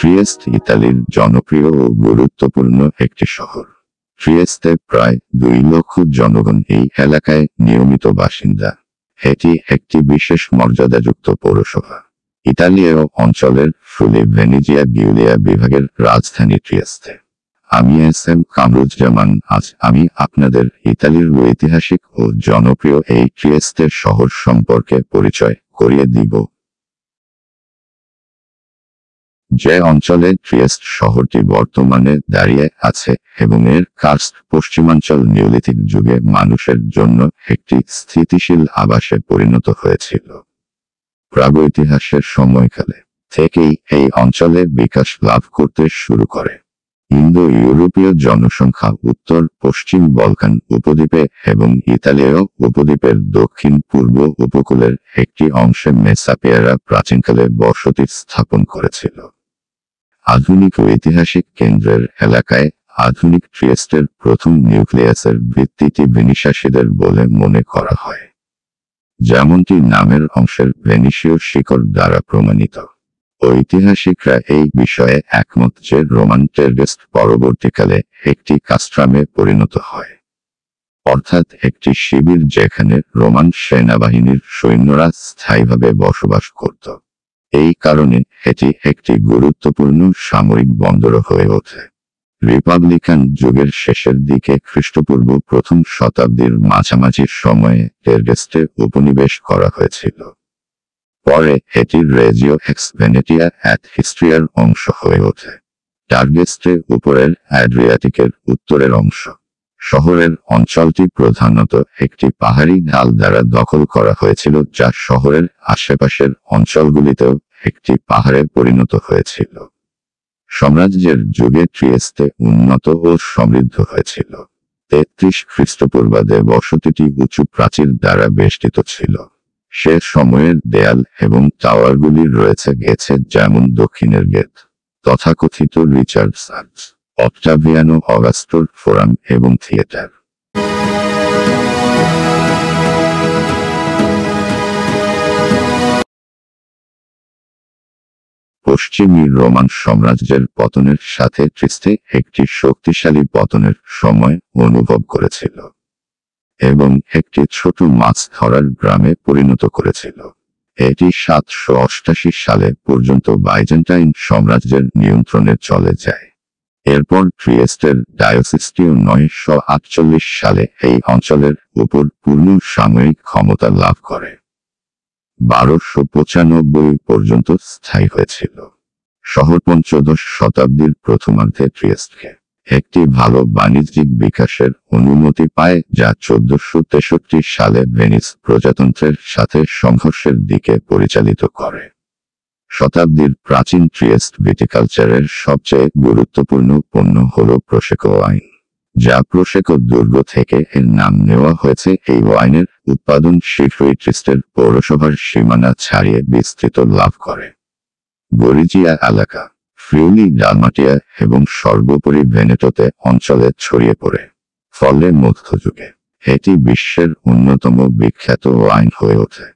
Trieste ইতালির জনপ্রিয় ও গুরুত্বপূর্ণ একটি শহর। ট্রিয়েস্তে প্রায় 2 লক্ষ জনগণ এই এলাকায় নিয়মিত বাসিন্দা। এটি একটি বিশেষ মর্যাদাযুক্ত পৌরসভা। ইতালীয় অঞ্চলের ফ্রুলি ভেনেজিয়া গিউলিয়া বিভাগের রাজধানী ট্রিয়েস্তে। আমি এস.এম. কামরুজ্জামান। আজ আমি আপনাদের ইতালির ঐতিহাসিক ও জনপ্রিয় এই ট্রিয়েস্তের শহর সম্পর্কে পরিচয় করিয়ে দিব। যে অঞ্চলে ট্রিয়েস্ট শহরটি বর্তমানে দাঁড়িয়ে আছে এবং এর কার্স্ট পশ্চিমাঞ্চল নিওলিথিক যুগে মানুষের জন্য একটি স্থিতিশীল আবাসে পরিণত হয়েছিল। প্রাগৈতিহাসের সময়কালে থেকেই এই অঞ্চলে বিকাশ লাভ করতে শুরু করে। ইন্দো ইউরোপীয় জনসংখ্যা উত্তর পশ্চিম বলকান উপদ্বীপে এবং ইতালীয় উপদ্বীপের দক্ষিণ পূর্ব উপকূলের একটি অংশে মেসাপেয়ারা প্রাচীনকালে বসতি স্থাপন করেছিল। আধুনিক ঐতিহাসিক কেন্দ্রের এলাকায় আধুনিক ট্রিয়েস্টের প্রথম নিউক্লিয়াসের ভিত্তিটি ভেনিশীয়দের বলে মনে করা হয়, যেমনটি নামের অংশের ভেনিসীয় শিকড় দ্বারা প্রমাণিত। ঐতিহাসিকরা এই বিষয়ে একমত যে রোমান ট্রেগেস্ট পরবর্তীকালে একটি কাস্ট্রামে পরিণত হয়, অর্থাৎ একটি শিবির যেখানে রোমান সেনাবাহিনীর সৈন্যরা স্থায়ীভাবে বসবাস করত। এই কারণে এটি একটি গুরুত্বপূর্ণ সামরিক বন্দর হয়ে ওঠে। রিপাবলিকান যুগের শেষের দিকে খ্রিস্টপূর্ব প্রথম শতাব্দীর মাঝামাঝি সময়ে ট্রেগেস্টে উপনিবেশ করা হয়েছিল। পরে এটি রেজিও এক্স ভেনেটিয়া অ্যাট হিস্ট্রিয়ার অংশ হয়ে ওঠে। টার্গেস্টে উপরের অ্যাড্রিয়াটিকের উত্তরের অংশ। শহরের অঞ্চলটি প্রধানত একটি পাহাড়ি ঢাল দ্বারা দখল করা হয়েছিল, যা শহরের আশেপাশের অঞ্চলগুলিতেও একটি পাহাড়ে পরিণত হয়েছিল। সাম্রাজ্যের যুগে ট্রিয়েস্তে উন্নত ও সমৃদ্ধ হয়েছিল। 33 খ্রিস্টপূর্বাব্দে বসতিটি উঁচু প্রাচীর দ্বারা বেষ্টিত ছিল। সে সময়ের দেয়াল এবং টাওয়ারগুলি রয়েছে গেছে, যেমন দক্ষিণের গেট, তথাকথিত রিচার্ড সার্চ, অক্টাভিয়ানো অগাস্টোর ফোরাম এবং থিয়েটার। পশ্চিমী রোমান সাম্রাজ্যের পতনের সাথে ট্রিয়েস্তে একটি শক্তিশালী পতনের সময় অনুভব করেছিল এবং একটি ছোট মাছ ধরার গ্রামে পরিণত করেছিল। এটি 788 সালে পর্যন্ত বাইজেন্টাইন সাম্রাজ্যের নিয়ন্ত্রণে চলে যায়। এরপর ট্রিয়েস্টের ডায়োসিসটিও 948 সালে এই অঞ্চলের উপর পূর্ণ সামরিক ক্ষমতা লাভ করে। 1295 পর্যন্ত স্থায়ী হয়েছিল। শহর পঞ্চদশ শতাব্দীর প্রথমার্ধে ট্রিয়েস্টকে একটি ভালো বাণিজ্যিক বিকাশের অনুমতি পায়, যা 1463 সালে ভেনিস প্রজাতন্ত্রের সাথে সংঘর্ষের দিকে পরিচালিত করে। শতাব্দীর প্রাচীন ট্রিয়েস্ট ভিটিকালচারের সবচেয়ে গুরুত্বপূর্ণ পণ্য হল প্রোশেকো ওয়াইন, যা প্রোশেকো দুর্গ থেকে এর নাম নেওয়া হয়েছে। এই ওয়াইনের উৎপাদন শীঘ্রই ট্রিয়েস্টের পৌরসভার সীমানা ছাড়িয়ে বিস্তৃত লাভ করে। গরিজিয়া এলাকা, ফ্রিউলি ডালমাটিয়া এবং সর্বোপরি ভেনেটোতে অঞ্চলে ছড়িয়ে পড়ে। ফলে মধ্যযুগে এটি বিশ্বের অন্যতম বিখ্যাত ওয়াইন হয়ে ওঠে।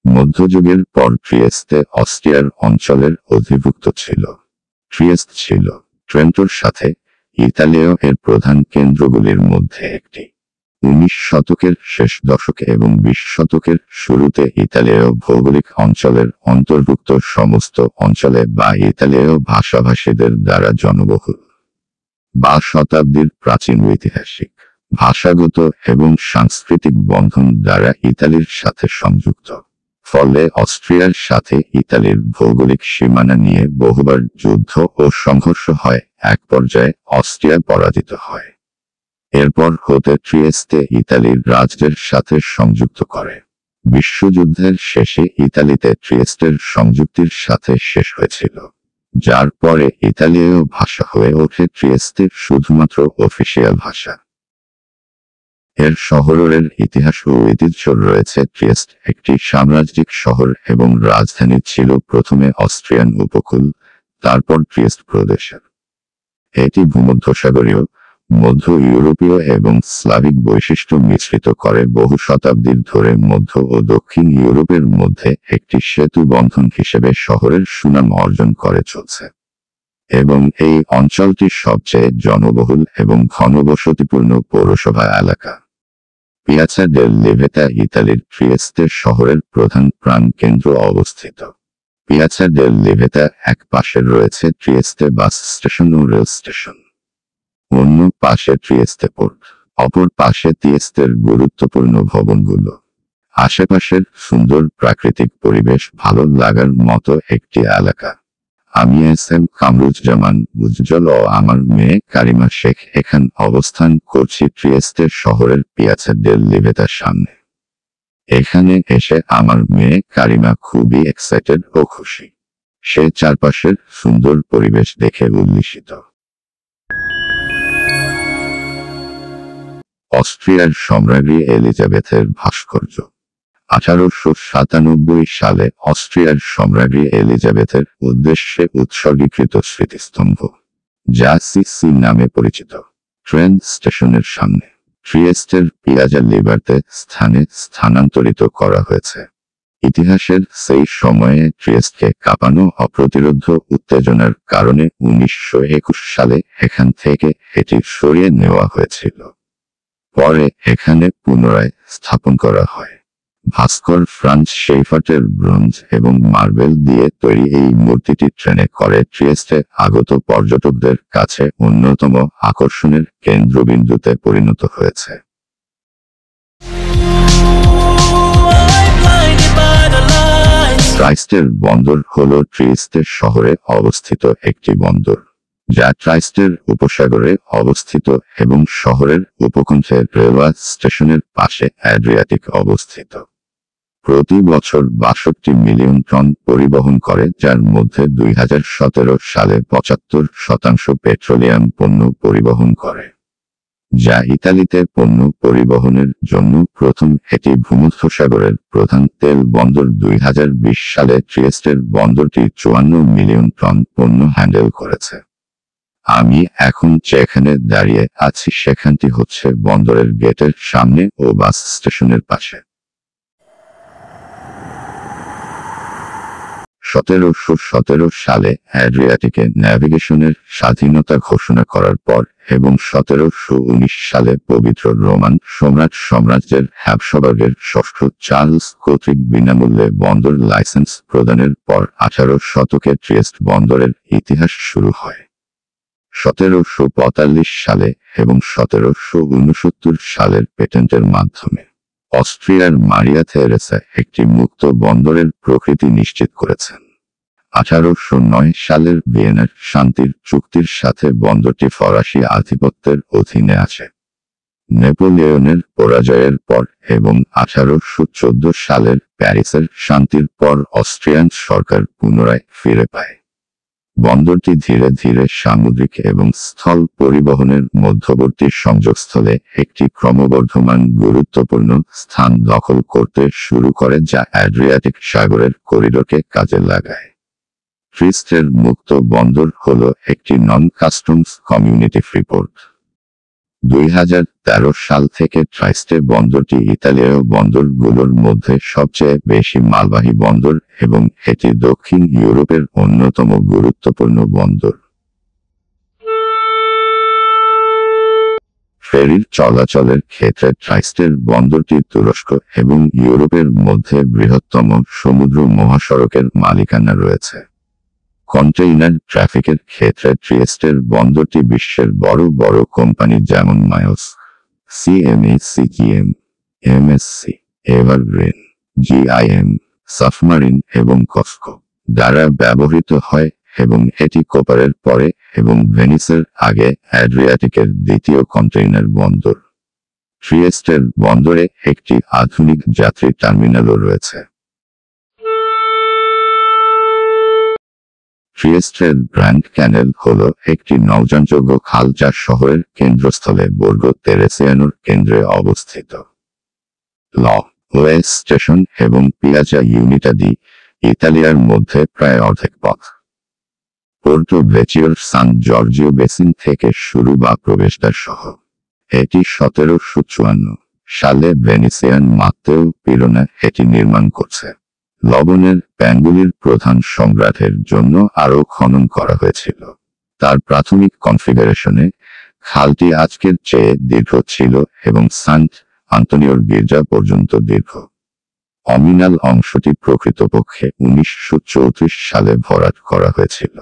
মধ্যযুগের পর ট্রিয়েস্তে অস্ট্রিয়ার অঞ্চলের অধিভুক্ত ছিল। ট্রিয়েস্ট ছিল ট্রেন্টোর সাথে ইতালীয় এর প্রধান কেন্দ্রগুলির মধ্যে একটি। 19 শতকের শেষ দশকে এবং 20 শতকের শুরুতে ইতালীয় ভৌগোলিক অঞ্চলের অন্তর্ভুক্ত সমস্ত অঞ্চলে বা ইতালীয় ভাষাভাষীদের দ্বারা জনবহুল বা শতাব্দীর প্রাচীন ঐতিহাসিক, ভাষাগত এবং সাংস্কৃতিক বন্ধন দ্বারা ইতালির সাথে সংযুক্ত। ফলে অস্ট্রিয়ার সাথে ইতালির ভৌগোলিক সীমানা নিয়ে বহুবার যুদ্ধ ও সংঘর্ষ হয়। এক পর্যায়ে অস্ট্রিয়া পরাজিত হয়। এরপর হতে ট্রিয়েস্তে ইতালির রাজ্যের সাথে সংযুক্ত করে। বিশ্বযুদ্ধের শেষে ইতালিতে ট্রিয়েস্টের সংযুক্তির সাথে শেষ হয়েছিল, যার পরে ইতালীয় ভাষা হয়ে ওঠে ট্রিয়েস্তের শুধুমাত্র অফিসিয়াল ভাষা। এর শহরের ইতিহাস ও ঐতিহ্য রয়েছে। ট্রিয়েস্ট একটি সাম্রাজ্যিক শহর এবং রাজধানী ছিল প্রথমে অস্ট্রিয়ান উপকূল, তারপর ট্রিয়েস্ট প্রদেশের। এটি ভূমধ্যসাগরীয়, মধ্য ইউরোপীয় এবং স্লাভিক বৈশিষ্ট্য মিশ্রিত করে বহু শতাব্দীর ধরে মধ্য ও দক্ষিণ ইউরোপের মধ্যে একটি সেতু বন্ধন হিসেবে শহরের সুনাম অর্জন করে চলছে। এবং এই অঞ্চলটি সবচেয়ে জনবহুল এবং ঘনবসতিপূর্ণ পৌরসভা এলাকা। পিয়াজা ডেল লিভেতা ইতালির ট্রিয়েস্তে শহরের প্রধান প্রাণকেন্দ্র অবস্থিত। পিয়াজা ডেল লিভেতা এক পাশে রয়েছে ট্রিয়েস্তে বাস স্টেশন ও রেল স্টেশন। অন্য পাশে ট্রিয়েস্তে পোর্ট, অপর পাশে ত্রিয়েস্তের গুরুত্বপূর্ণ ভবনগুলো। আশেপাশের সুন্দর প্রাকৃতিক পরিবেশ ভালো লাগার মতো একটি এলাকা। আমি এস.এম. কামরুজ্জামান উজ্জ্বল ও আমার মেয়ে কারিমা শেখ এখান অবস্থান করছি ট্রিয়েস্তে শহরের পিয়াজা ডেল লিভেতার সামনে। এখানে এসে আমার মেয়ে কারিমা খুবই এক্সাইটেড ও খুশি। সে চারপাশের সুন্দর পরিবেশ দেখে উল্লিসিত। অস্ট্রিয়ার সম্রাজ্ঞী এলিজাবেথের ভাস্কর্য। 1897 সালে অস্ট্রিয়ার সম্রাজ্ঞী এলিজাবেথের উদ্দেশ্যে উৎসর্গীকৃত স্মৃতিস্তম্ভ, যা সিসি নামে পরিচিত, ট্রেন স্টেশনের সামনে ট্রিয়েস্টের পিয়াজা লিবার্তে স্থানে স্থানান্তরিত করা হয়েছে। ইতিহাসের সেই সময়ে ট্রিয়েস্টকে কাঁপানো অপ্রতিরোধ্য উত্তেজনার কারণে 1921 সালে এখান থেকে এটি সরিয়ে নেওয়া হয়েছিল। পরে এখানে পুনরায় স্থাপন করা হয়। ভাস্কর ফ্রান্স শেইফার্টের ব্রোঞ্জ এবং মার্বেল দিয়ে তৈরি এই মূর্তিটি ট্রেনে করে ট্রিয়েস্টে আগত পর্যটকদের কাছে অন্যতম আকর্ষণের কেন্দ্রবিন্দুতে পরিণত হয়েছে। ট্রাইস্টের বন্দর হল ট্রিয়েস্তে শহরে অবস্থিত একটি বন্দর, যা ট্রাইস্টের উপসাগরে অবস্থিত এবং শহরের উপকণ্ঠে রেলওয়ে স্টেশনের পাশে অ্যাড্রিয়াটিক অবস্থিত। প্রতি বছর 62 মিলিয়ন টন পরিবহন করে, যার মধ্যে 2017 সালে 75% পেট্রোলিয়াম পণ্য পরিবহন করে, যা ইতালিতে পণ্য পরিবহনের জন্য প্রথম। এটি ভূমধ্যসাগরের প্রধান তেল বন্দর। 2020 সালে ট্রিয়েস্টের বন্দরটি 54 মিলিয়ন টন পণ্য হ্যান্ডেল করেছে। আমি এখন যেখানে দাঁড়িয়ে আছি সেখানটি হচ্ছে বন্দরের গেটের সামনে ও বাস স্টেশনের পাশে। 1717 সালে অ্যাড্রিয়াটিকে ন্যাভিগেশনের স্বাধীনতা ঘোষণা করার পর এবং 1719 সালে পবিত্র রোমান সাম্রাজ্যের হ্যাবসবার্গের ষষ্ঠ চার্লস কর্তৃক বিনামূল্যে বন্দর লাইসেন্স প্রদানের পর 18 শতকে ট্রিয়েস্ট বন্দরের ইতিহাস শুরু হয়। 1745 সালে এবং 1769 সালের পেটেন্টের মাধ্যমে অস্ট্রিয়ার মারিয়া থেরেসা একটি মুক্ত বন্দরের প্রকৃতি নিশ্চিত করেছেন। 1809 সালের ভিয়েনার শান্তির চুক্তির সাথে বন্দরটি ফরাসি আধিপত্যের অধীনে আছে। নেপোলিয়নের পরাজয়ের পর এবং 1814 সালের প্যারিসের শান্তির পর অস্ট্রিয়ান সরকার পুনরায় ফিরে পায়। বন্দরটি ধীরে ধীরে সামুদ্রিক এবং স্থল পরিবহনের মধ্যবর্তী সংযোগস্থলে একটি ক্রমবর্ধমান গুরুত্বপূর্ণ স্থান দখল করতে শুরু করে, যা অ্যাড্রিয়াটিক সাগরের করিডোরকে কাজে লাগায়। ট্রিয়েস্টের মুক্ত বন্দর হল একটি নন-কাস্টমস কমিউনিটি ফ্রি পোর্ট। 2013 সাল থেকে ট্রাইস্টে বন্দরটি ইতালীয় বন্দরগুলোর মধ্যে সবচেয়ে বেশি মালবাহী বন্দর এবং এটি দক্ষিণ ইউরোপের অন্যতম গুরুত্বপূর্ণ বন্দর। ফেরির চলাচলের ক্ষেত্রে ট্রাইস্টের বন্দরটি তুরস্ক এবং ইউরোপের মধ্যে বৃহত্তম সমুদ্র মহাসড়কের মালিকানা রয়েছে। কন্টেইনার ট্রাফিকের ক্ষেত্রে ট্রিয়েস্টের বন্দরটি বিশ্বের বড় বড় কোম্পানি যেমন Maersk, CMA CGM, MSC, Evergreen, GIM, submarine এবং কসকো দ্বারা ব্যবহৃত হয় এবং এটি কোপারের পরে এবং ভেনিসের আগে অ্যাড্রিয়াটিকের দ্বিতীয় কন্টেইনার বন্দর। ট্রিয়েস্টের বন্দরে একটি আধুনিক যাত্রী টার্মিনালও রয়েছে। ট্রিয়েস্টের গ্র্যান্ড ক্যানেল হলো একটি নৌযানযোগ্য খাল যা শহরের কেন্দ্রস্থলে বর্গো তেরেসিয়ানোর কেন্দ্রে অবস্থিত। ওয়ে স্টেশন এবং পিয়াজা ইউনিটা দি ইতালিয়ার মধ্যে প্রায় অর্ধেক পথ। পোর্টো ভেচিওর সান জর্জিও বেসিন থেকে শুরু বা প্রবেশদ্বার সহ। এটি 1754 সালে ভেনিসিয়ান মাত্তেও পিরোনা এটি নির্মাণ করছে। লবণের প্যানগুলির প্রধান সম্রাটের জন্য আরও খনন করা হয়েছিল। তার প্রাথমিক কনফিগারেশনে খালটি আজকের চেয়ে দীর্ঘ ছিল এবং সান্ট আন্তনিওর গির্জা পর্যন্ত দীর্ঘ। অমিনাল অংশটি প্রকৃতপক্ষে 1934 সালে ভরাট করা হয়েছিল।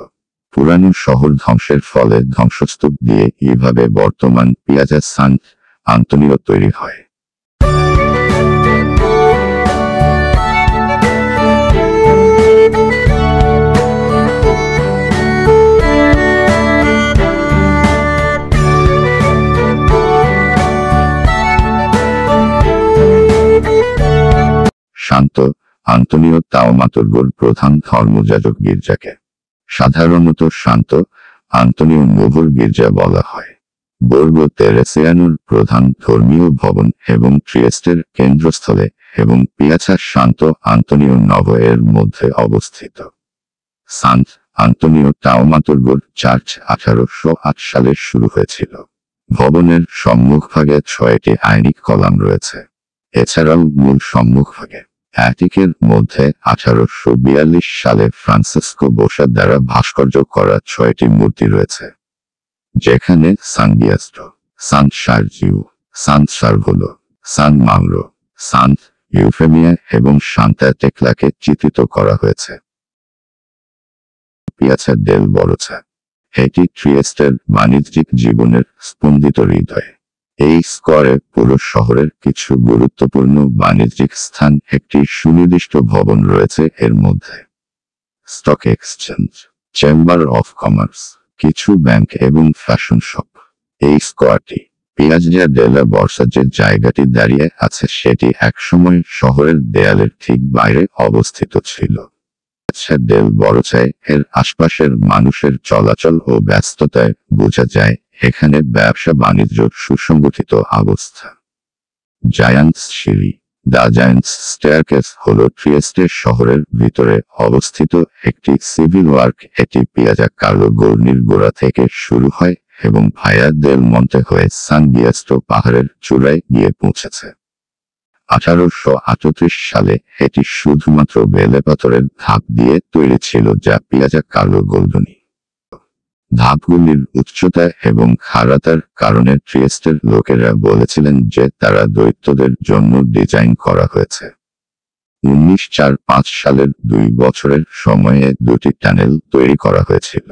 পুরানো শহর ধ্বংসের ফলে ধ্বংসস্তূপ দিয়ে এইভাবে বর্তমান পিয়াজা সান্ট আন্তনিও তৈরি হয়। শান্ত আন্তনিও তাওমাতুর্গোর প্রধান ধর্মযাজক গির্জাকে সাধারণত শান্ত আন্তনিও নোভোর গির্জা বলা হয়। বর্গো তেরেসিয়ানোর প্রধান ধর্মীয় ভবন এবং ট্রিয়েস্টের কেন্দ্রস্থলে এবং পিয়াজা শান্ত আন্তনিও নভো এর মধ্যে অবস্থিত। সান্ট আন্তনিও তাওমাতুর্গোর চার্চ 1808 সালে শুরু হয়েছিল। ভবনের সম্মুখভাগে 6টি আইনিক কলাম রয়েছে। এছাড়াও মূল সম্মুখভাগে অ্যাটিকের মধ্যে 1842 সালে ফ্রান্সিসকো বোসা দ্বারা ভাস্কর্য করা 6টি মূর্তি রয়েছে, যেখানে সান গিয়াস্টো, সান সার্জিও, সান সার্ভোলো, সান মাংরো, সান ইউফেমিয়া এবং সান্তা টেকলাকে চিত্রিত করা হয়েছে। পিয়াজা ডেল বরোচা এটি ট্রিয়েস্টের বাণিজ্যিক জীবনের স্পন্দিত হৃদয়। এই স্কোয়ারে পুরো শহরের কিছু গুরুত্বপূর্ণ বাণিজ্যিক স্থান একটি সুনির্দিষ্ট ভবন রয়েছে, এর মধ্যে stock exchange, chamber of commerce, কিছু ব্যাংক এবং ফ্যাশন শপ। এই স্কোয়ারটি পিয়াজা ডেলা বর্সা যে জায়গাটি দাঁড়িয়ে আছে সেটি একসময় শহরের দেয়ালের ঠিক বাইরে অবস্থিত ছিল। পিয়াজা ডেল বরোচায় এর আশপাশের মানুষের চলাচল ও ব্যস্ততায় বোঝা যায় এখানে ব্যবসা বাণিজ্য সুসংগঠিত অবস্থা। জায়ান্টস সিঁড়ি, দ্য জায়ান্টস স্টেয়ারকেস হল ট্রিয়েস্টে শহরের ভিতরে অবস্থিত একটি সিভিল ওয়ার্ক। এটি পিয়াজা কার্লো গোর্নির গোড়া থেকে শুরু হয় এবং ভায়া দেল মন্তে হয়ে সান গিয়াস্টো পাহাড়ের চূড়ায় গিয়ে পৌঁছেছে। 1838 সালে এটি শুধুমাত্র বেলে পাথরের ধাপ দিয়ে তৈরি ছিল, যা পিয়াজা কার্লো গোল্ডনি। ধাপগুলির উচ্চতা এবং খাড়াতার কারণে ট্রিয়েস্টের লোকেরা বলেছিলেন যে তারা দৈত্যদের জন্য ডিজাইন করা হয়েছে। 1945 সালের 2 বছরের সময়ে 2টি টানেল তৈরি করা হয়েছিল।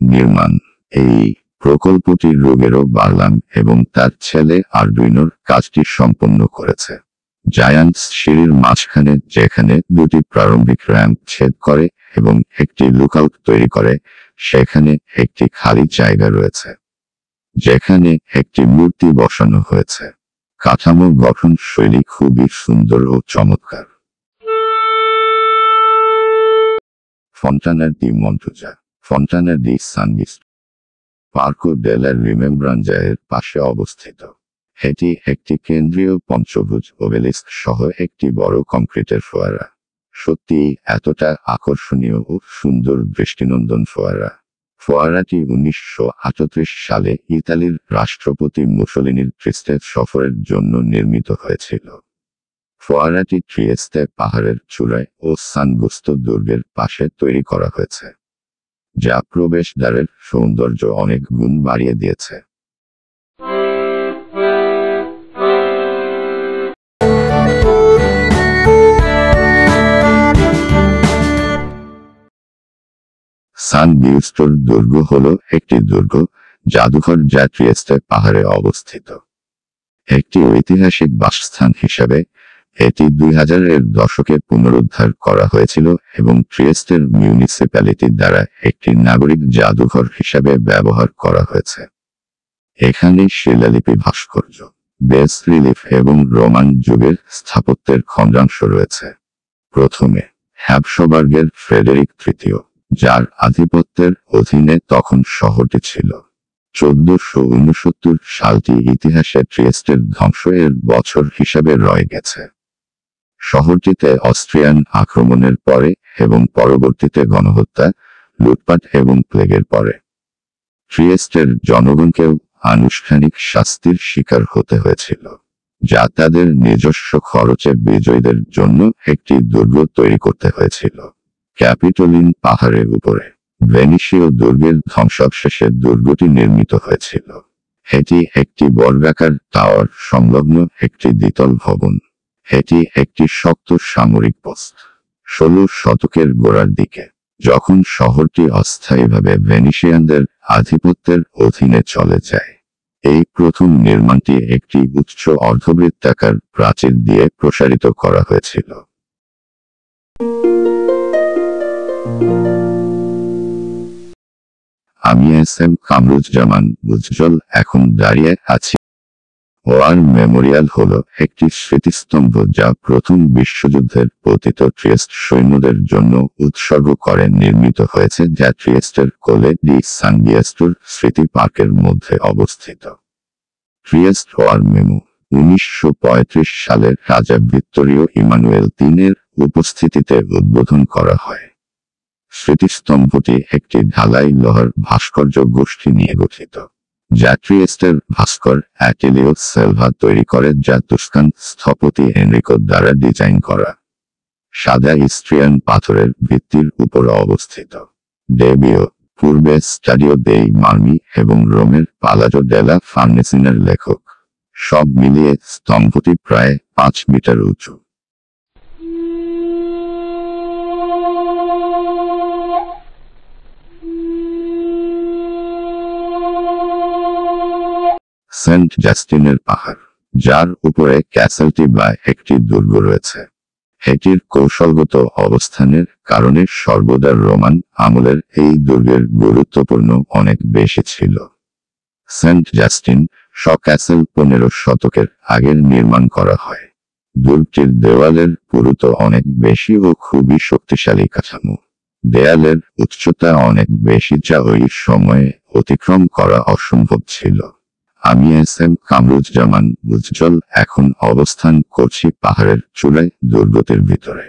নির্মাণ এই প্রকল্পটি রোগেরো বার্লাম এবং তার ছেলে আরডুইনোর কাজটি সম্পন্ন করেছে। জায়ান্টস সিঁড়ির মাঝখানে, যেখানে 2টি প্রারম্ভিক র্যাম্প ছেদ করে এবং একটি লুকআউট তৈরি করে, সেখানে একটি খালি জায়গা রয়েছে যেখানে একটি মূর্তি বসানো হয়েছে। কাঠামো গঠন শৈলী খুবই সুন্দর ও চমৎকার। ফন্টানা দি মন্টুজা, ফন্টানা দি সান গিয়াস্টো পার্কো ডেলা রিমেম্ব্রাঞ্জা এর পাশে অবস্থিত। এটি একটি কেন্দ্রীয় পঞ্চভুজ ওবেলিস্ক সহ একটি বড় কংক্রিটের ফোয়ারা। সত্যিই এতটা আকর্ষণীয় ও সুন্দর দৃষ্টিনন্দন ফোয়ারা। ফোয়ারাটি 1938 সালে ইতালির রাষ্ট্রপতি মুসোলিনির ট্রিয়েস্তে সফরের জন্য নির্মিত হয়েছিল। ফোয়ারাটি ট্রিয়েস্তে পাহাড়ের চূড়ায় ও সান গুস্তো দুর্গের পাশে তৈরি করা হয়েছে, যা প্রবেশদ্বারের সৌন্দর্য অনেক গুণ বাড়িয়ে দিয়েছে। সান গিয়াস্টোর দুর্গ হল একটি দুর্গ জাদুঘর যা ট্রিয়েস্তে পাহাড়ে অবস্থিত। একটি ঐতিহাসিক বাসস্থান হিসাবে এটি 2000-এর দশকে পুনরুদ্ধার করা হয়েছিল এবং ট্রিয়েস্টের মিউনিসিপ্যালিটি দ্বারা একটি নাগরিক জাদুঘর হিসাবে ব্যবহার করা হয়েছে। এখানে শিলালিপি, ভাস্কর্য, বেস রিলিফ এবং রোমান যুগের স্থাপত্যের খণ্ডাংশ রয়েছে। প্রথমে হ্যাবসবার্গের ফ্রেডেরিক তৃতীয়, যার আধিপত্যের অধীনে তখন শহরটি ছিল। 1469 সালটি ইতিহাসে ট্রিয়েস্টের ধ্বংসের বছর হিসাবে রয়ে গেছে। শহরটিতে অস্ট্রিয়ান আক্রমণের পরে এবং পরবর্তীতে গণহত্যা, লুটপাট এবং প্লেগের পরে ট্রিয়েস্টের জনগণকেও আনুষ্ঠানিক শাস্তির শিকার হতে হয়েছিল, যা তাদের নিজস্ব খরচে বিজয়ীদের জন্য একটি দুর্গ তৈরি করতে হয়েছিল। ক্যাপিটোলিন পাহাড়ের উপরে ভেনিসীয় দুর্গের ধ্বংসাবশেষে দুর্গটি নির্মিত হয়েছিল। এটি একটি বর্গাকার টাওয়ার সংলগ্ন একটি দ্বিতল ভবন। এটি একটি শক্ত সামরিক পোস্ট। 16 শতকের গোড়ার দিকে যখন শহরটি অস্থায়ীভাবে ভেনিসিয়ানদের আধিপত্যের অধীনে চলে যায়, এই প্রথম নির্মাণটি একটি উচ্চ অর্ধবৃত্তাকার প্রাচীর দিয়ে প্রসারিত করা হয়েছিল। আমি এস.এম. কামরুজ্জামান উজ্জ্বল এখন দাঁড়িয়ে আছি। ওয়ার মেমোরিয়াল হলো একটি স্মৃতিস্তম্ভ যা প্রথম বিশ্বযুদ্ধের পতিত ট্রিয়েস্ট সৈন্যদের জন্য উৎসর্গ করে নির্মিত হয়েছে, যা ট্রিয়েস্টের কোলে ডি সান গিয়াস্টোর স্মৃতি পার্কের মধ্যে অবস্থিত। ট্রিয়েস্ট ওয়ার মেমো 1935 সালে রাজা ভিক্টোরিও ইমানুয়েল তিনের উপস্থিতিতে উদ্বোধন করা হয়। স্মৃতিস্তম্ভটি একটি ঢালাই লোহার ভাস্কর্য গোষ্ঠী নিয়ে গঠিত, যা ট্রিয়েস্টের ভাস্কর অ্যাটিলিও সেলভা তৈরি করে, যা তুস্কান স্থপতি এনরিকো দ্বারা ডিজাইন করা। সাদা ইস্ট্রিয়ান পাথরের ভিত্তির উপর অবস্থিত ডেবিও পূর্বে স্টাডিও দেই মার্মি এবং রোমের পালাজো ডেলা ফার্নেসিনের লেখক। সব মিলিয়ে স্তম্ভটি প্রায় 5 মিটার উঁচু। সেন্ট জাস্টিনের পাহাড়, যার উপরে ক্যাসেলটি বা একটি দুর্গ রয়েছে, এটির কৌশলগত অবস্থানের কারণে সর্বদা রোমান আমলের এই দুর্গের গুরুত্বপূর্ণ অনেক বেশি ছিল। সেন্ট জাস্টিন ক্যাসেল 15 শতকের আগের নির্মাণ করা হয়। দুর্গটির দেওয়ালের পুরুত্ব অনেক বেশি ও খুবই শক্তিশালী কাঠামো। দেয়ালের উচ্চতা অনেক বেশি, যা ওই সময়ে অতিক্রম করা অসম্ভব ছিল। আমি এস.এম. কামরুজ্জামান উজ্জ্বল এখন অবস্থান করছি পাহাড়ের চূড়ায় দুর্গটির ভিতরে।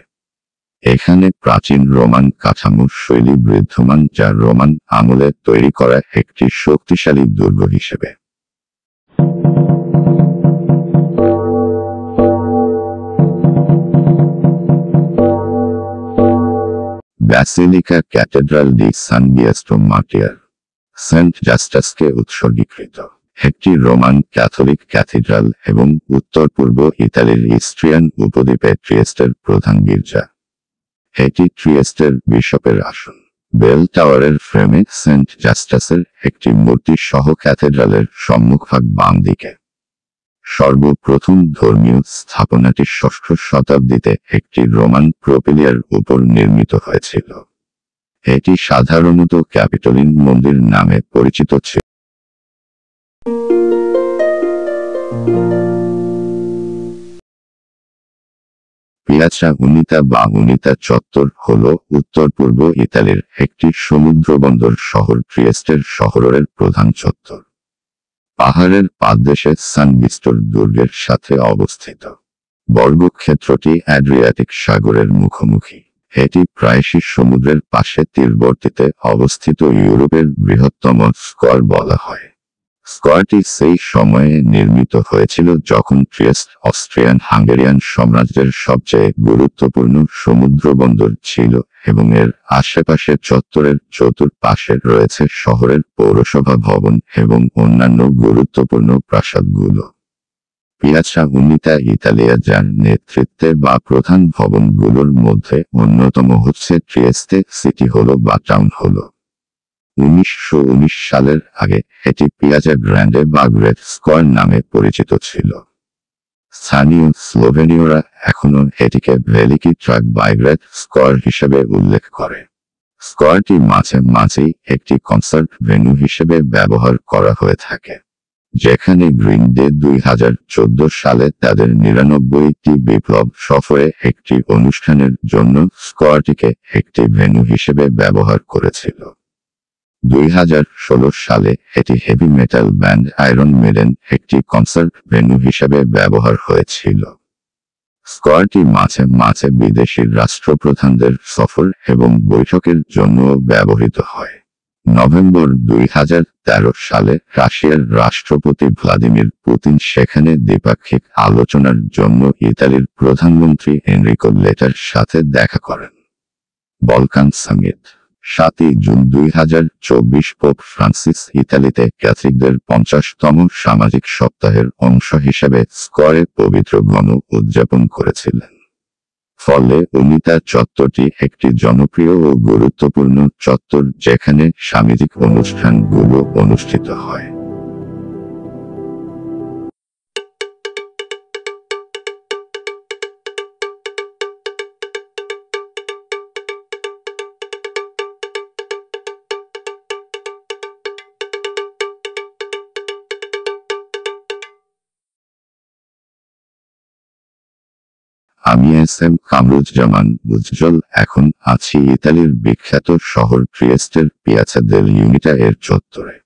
এখানে প্রাচীন রোমান কাঠামো শৈলী বিদ্যমান, যা রোমান আমলে তৈরি করা একটি শক্তিশালী দুর্গ হিসেবে। ব্যাসিলিকা ক্যাথেড্রাল ডি সান গিয়াস্টো মার্টিয়ার, সেন্ট জাস্টাসকে উৎসর্গীকৃত একটি রোমান ক্যাথলিক ক্যাথিড্রাল এবং উত্তর পূর্ব ইতালির ইস্ট্রিয়ান উপদ্বীপে ট্রিয়েস্টের প্রধান গির্জা। এটি ট্রিয়েস্টের বিশপের আসন। বেল টাওয়ারের ফ্রেমে সেন্ট জাস্টাসের একটি মূর্তি সহ ক্যাথেড্রালের সম্মুখভাগ বাম দিকে। সর্বপ্রথম ধর্মীয় স্থাপনাটি 6ষ্ঠ শতাব্দীতে একটি রোমান প্রোপিলিয়ার উপর নির্মিত হয়েছিল। এটি সাধারণত ক্যাপিটোলিন মন্দির নামে পরিচিত ছিল। পিয়াজা উনিতা বা উনিতা চত্বর হল উত্তর পূর্ব ইতালির একটি সমুদ্রবন্দর শহর ট্রিয়েস্টের শহরের প্রধান চত্বর। পাহাড়ের পাদদেশে সান গিয়াস্টোর দুর্গের সাথে অবস্থিত। বর্গক্ষেত্রটি অ্যাড্রিয়াটিক সাগরের মুখোমুখি। এটি প্রায়শই সমুদ্রের পাশে তীরবর্তীতে অবস্থিত ইউরোপের বৃহত্তম স্কয়ার বলা হয়। স্কয়ারটি সেই সময়ে নির্মিত হয়েছিল যখন ট্রিয়েস্ট অস্ট্রিয়ান হাঙ্গেরিয়ান সাম্রাজ্যের সবচেয়ে গুরুত্বপূর্ণ সমুদ্রবন্দর ছিল এবং এর আশেপাশে চত্বরের চতুর্পাশে রয়েছে শহরের পৌরসভা ভবন এবং অন্যান্য গুরুত্বপূর্ণ প্রাসাদগুলো। পিয়াজা উনিতা ইতালিয়া, যার নেতৃত্বে বা প্রধান ভবনগুলোর মধ্যে অন্যতম হচ্ছে ট্রিয়েস্তে সিটি হল বা টাউন হল। 1919 সালের আগে এটি পিয়াজা গ্র্যান্ডে বা গ্রেট স্কয়ার নামে পরিচিত ছিল। স্থানীয় স্লোভেনীয়রা এখনও এটিকে ভেলিকি ট্রাক বাই গ্রেট স্কয়ার হিসেবে উল্লেখ করে। স্কয়ারটি মাঝে মাঝেই একটি কনসার্ট ভেন্যু হিসেবে ব্যবহার করা হয়ে থাকে। যেখানে গ্রিন ডে 2014 সালে তাদের 99টি বিপ্লব সফরে একটি অনুষ্ঠানের জন্য স্কোয়ারটিকে একটি ভেন্যু হিসেবে ব্যবহার করেছিল। 2016 সালে এটি heavy metal band iron maiden একটি কনসার্ট ভেন্যু হিসেবে ব্যবহার হয়েছিল। স্কোয়ারটি মাঝে মাঝে বিদেশি রাষ্ট্রপ্রধানদের সফর এবং বৈঠকের জন্য ব্যবহৃত হয়। নভেম্বর 2013 সালে রাশিয়ার রাষ্ট্রপতি ভ্লাদিমির পুতিন সেখানে দ্বিপাক্ষিক আলোচনার জন্য ইতালির প্রধানমন্ত্রী এনরিকো লেটার সাথে দেখা করেন। Balkan summit. 7 June 2024 pope Francis ইতালিতে ক্যাথলিকদের 50তম সামাজিক সপ্তাহের অংশ হিসেবে স্কোয়ারে পবিত্র গণ উদযাপন করেছিলেন। ফলে উনিতা চত্বরটি একটি জনপ্রিয় ও গুরুত্বপূর্ণ চত্বর যেখানে সামাজিক অনুষ্ঠানগুলো অনুষ্ঠিত হয়। আমি এস.এম. কামরুজ্জামান উজ্জ্বল। এখন আছি ইতালির বিখ্যাত শহর ট্রিয়েস্টের পিয়াজা দেল ইউনিটা এর চত্বরে।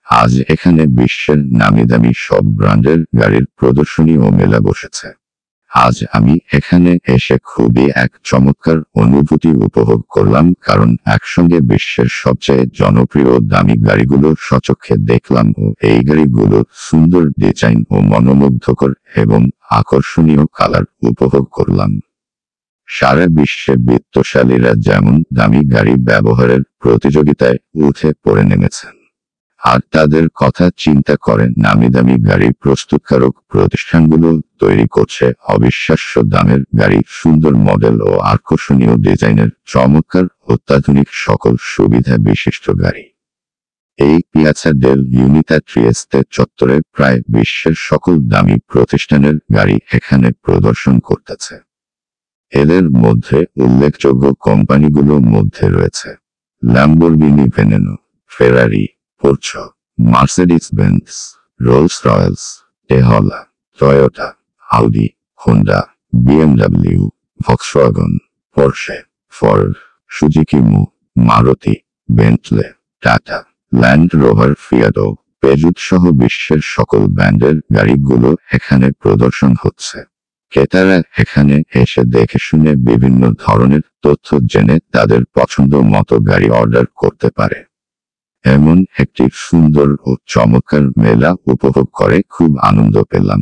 আজ এখানে বিশ্বের নামিদামি সব ব্র্যান্ডের গাড়ির প্রদর্শনী ও মেলা বসেছে। আজ আমি এখানে এসে খুবই এক চমৎকার অনুভূতি উপভোগ করলাম, কারণ একসঙ্গে বিশ্বের সবচেয়ে জনপ্রিয় দামি গাড়িগুলো স্বচক্ষে দেখলাম ও এই গাড়িগুলো সুন্দর ডিজাইন ও মনোমুগ্ধকর এবং আকর্ষণীয় কালার উপভোগ করলাম। সারা বিশ্বে বিত্তশালীরা যেমন দামি গাড়ি ব্যবহারের প্রতিযোগিতায় উঠে পড়ে নেমেছেন, আর তাদের কথা চিন্তা করে নামিদামি গাড়ি প্রস্তুতকারক প্রতিষ্ঠানগুলো তৈরি করছে অবিশ্বাস্য দামের গাড়ি, সুন্দর মডেল ও আকর্ষণীয় ডিজাইনের চমৎকার অত্যাধুনিক সকল সুবিধা বিশিষ্ট গাড়ি। এই পিয়াজা দেল ইউনিটা ট্রিয়েস্তে চত্বরে প্রায় বিশ্বের সকল দামি প্রতিষ্ঠানের গাড়ি এখানে প্রদর্শন করতেছে। এদের মধ্যে উল্লেখযোগ্য কোম্পানিগুলোর মধ্যে রয়েছে Lamborghini Veneno, Ferrari, Porsche, Mercedes Benz, Rolls Royce, Tesla, Toyota, Audi, Honda, BMW, Volkswagen, Porsche, Ford, Suzuki, Maruti, Bentley, Tata, Land Rover, Fiat ও পেজুত সহ বিশ্বের সকল ব্র্যান্ডের গাড়িগুলো এখানে প্রদর্শন হচ্ছে। ক্রেতারা এখানে এসে দেখে শুনে বিভিন্ন ধরনের তথ্য জেনে তাদের পছন্দ মতো গাড়ি অর্ডার করতে পারে। এমন একটি সুন্দর ও চমৎকার মেলা উপভোগ করে খুব আনন্দ পেলাম।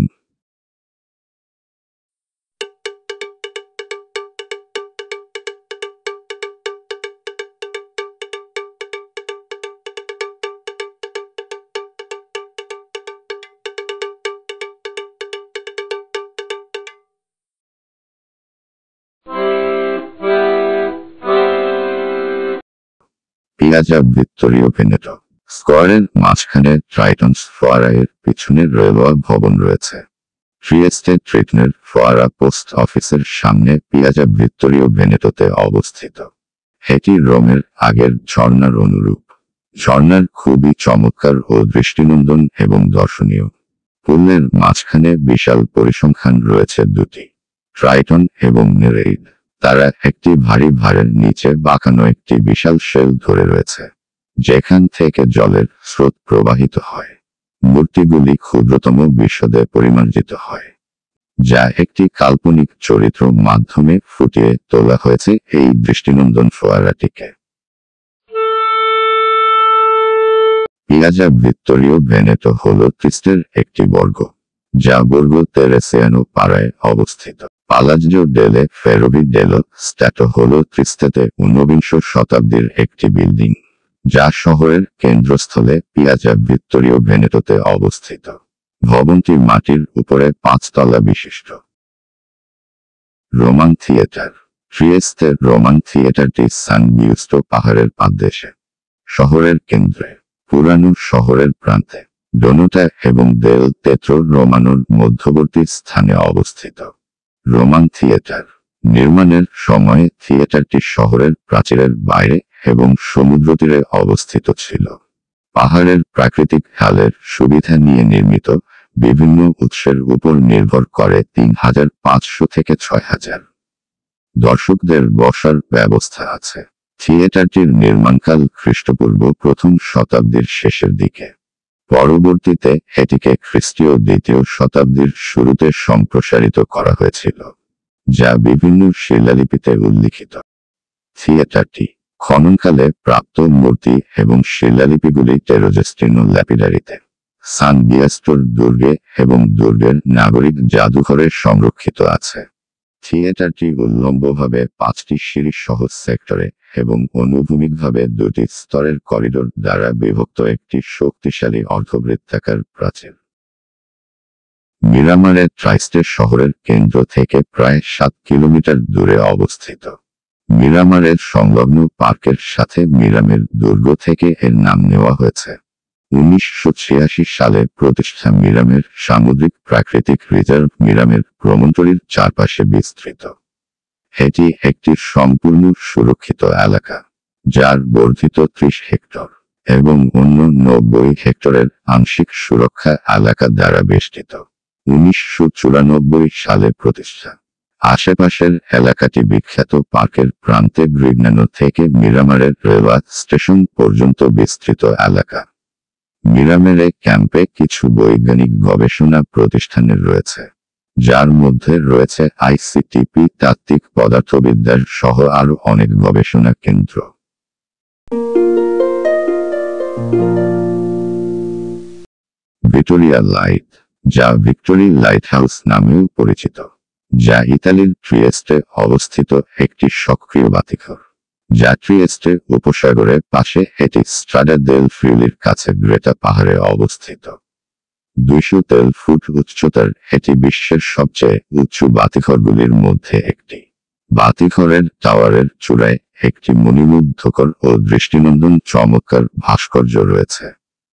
Piazza Vittorio Veneto. স্কোয়ারের মাঝখানে ট্রাইটনস ফোয়ারা এর পিছনে রেলওয়ে ভবন রয়েছে। ট্রিয়েস্টে ট্রিটনের ফোয়ারা পোস্ট অফিসের সামনে পিয়াজা ভিত্তোরিও ভেনেটোতে অবস্থিত। এটি রোমের আগের ঝর্ণার অনুরূপ। ঝর্ণার খুবই চমৎকার ও দৃষ্টিনন্দন এবং দর্শনীয়। পুলের মাঝখানে বিশাল পরিসংখ্যান রয়েছে দুটি, ট্রাইটন এবং নেরেইড। তারা একটি ভারী ভারের নিচে বাঁকানো একটি বিশাল শেল ধরে রয়েছে, যেখান থেকে জলের স্রোত প্রবাহিত হয়। মূর্তিগুলি ক্ষুদ্রতম বিশদে পরিমার্জিত হয়, যা একটি কাল্পনিক চরিত্র মাধ্যমে ফুটিয়ে তোলা হয়েছে এই দৃষ্টিনন্দন ফোয়ারাটিকে। পিয়াজা ভিত্তোরিও ভেনেটো হল ত্রিস্টের একটি বর্গ, যা বর্গ তেরেসিয়ানো পাড়ায় অবস্থিত। পালাজ্জো ডেলে ফেরোভি ডেলো স্ট্যাটো হল ত্রিস্তেতে 19বিংশ শতাব্দীর একটি বিল্ডিং, যা শহরের কেন্দ্রস্থলে পিয়াজা ভিত্তোরিও ভেনেটোতে অবস্থিত। ভবনটি মাটির উপরে 5 তলা বিশিষ্ট। Roman theatre. ট্রিয়েস্তের রোমান থিয়েটারটি সান গিউস্টো পাহাড়ের পাদদেশে, শহরের কেন্দ্রে, পুরানো শহরের প্রান্তে, ডোনোটা এবং দেল তেত্রো রোমানোর মধ্যবর্তী স্থানে অবস্থিত। রোমান থিয়েটার নির্মাণের সময়ে থিয়েটারটি শহরের প্রাচীরের বাইরে এবং সমুদ্রতীরে অবস্থিত ছিল। পাহাড়ের প্রাকৃতিক ঢালের সুবিধা নিয়ে নির্মিত, বিভিন্ন উৎসের উপর নির্ভর করে 3500 থেকে 6000 দর্শকদের বসার ব্যবস্থা আছে। থিয়েটারটির নির্মাণকাল খ্রিস্টপূর্ব প্রথম শতাব্দীর শেষের দিকে। পরবর্তীতে এটিকে খ্রিস্টীয় দ্বিতীয় শতাব্দীর শুরুতে সম্প্রসারিত করা হয়েছিল, যা বিভিন্ন শিলালিপিতে উল্লিখিত। থিয়েটারটি খননকালে প্রাপ্ত মূর্তি এবং শিলালিপিগুলি টেরোজেস্টিনো ল্যাপিডারিতে সান বিয়াস্টোর দুর্গে এবং দুর্গের নাগরিক জাদুঘরে সংরক্ষিত আছে। থিয়েটারটি উল্লম্বভাবে 5টি সিঁড়ি সহ সেক্টরে এবং অনুভূমিকভাবে 2টি স্তরের করিডোর দ্বারা বিভক্ত একটি শক্তিশালী অর্ধবৃত্তাকার প্রাচীর। মিরামারে ট্রাইস্টে শহরের কেন্দ্র থেকে প্রায় 7 কিলোমিটার দূরে অবস্থিত। মিরামারের সংলগ্ন পার্কের সাথে মিরামের দুর্গ থেকে এর নাম নেওয়া হয়েছে। 1986 সালে প্রতিষ্ঠা মিরামের সামুদ্রিক প্রাকৃতিক রিজার্ভ মিরামের প্রমন্টরির চারপাশে বিস্তৃত। এটি একটি সম্পূর্ণ সুরক্ষিত এলাকা, যার বর্ধিত 30 হেক্টর এবং অন্য 90 হেক্টরের আংশিক সুরক্ষা এলাকা দ্বারা বেষ্টিত। 1994 সালে প্রতিষ্ঠা। আশেপাশের এলাকাটি বিখ্যাত পার্কের প্রান্তে গ্রিগনানো থেকে মিরামারের রেলওয়ে স্টেশন পর্যন্ত বিস্তৃত এলাকা। মিরামেরে ক্যাম্পে কিছু বৈজ্ঞানিক গবেষণা প্রতিষ্ঠানের রয়েছে, যার মধ্যে রয়েছে আইসিটিপি, তাত্ত্বিক পদার্থবিদ্যার সহ আরও অনেক গবেষণা কেন্দ্র। ভিক্টোরিয়া লাইট, যা ভিক্টোরি লাইটহাউস নামেও পরিচিত, যা ইতালির ট্রিয়েস্টে অবস্থিত একটি সক্রিয় বাতিঘর, যা ট্রিয়েস্টে উপসাগরের পাশে এটি স্ট্রাডা দেল ফ্রিউলির কাছে গ্রেটা পাহাড়ে অবস্থিত। 213 ফুট উচ্চতার এটি বিশ্বের সবচেয়ে উঁচু বাতিঘরগুলির মধ্যে একটি। বাতিঘরের টাওয়ারের চূড়ায় একটি মণিমুগ্ধকর ও দৃষ্টিনন্দন চমৎকার ভাস্কর্য রয়েছে।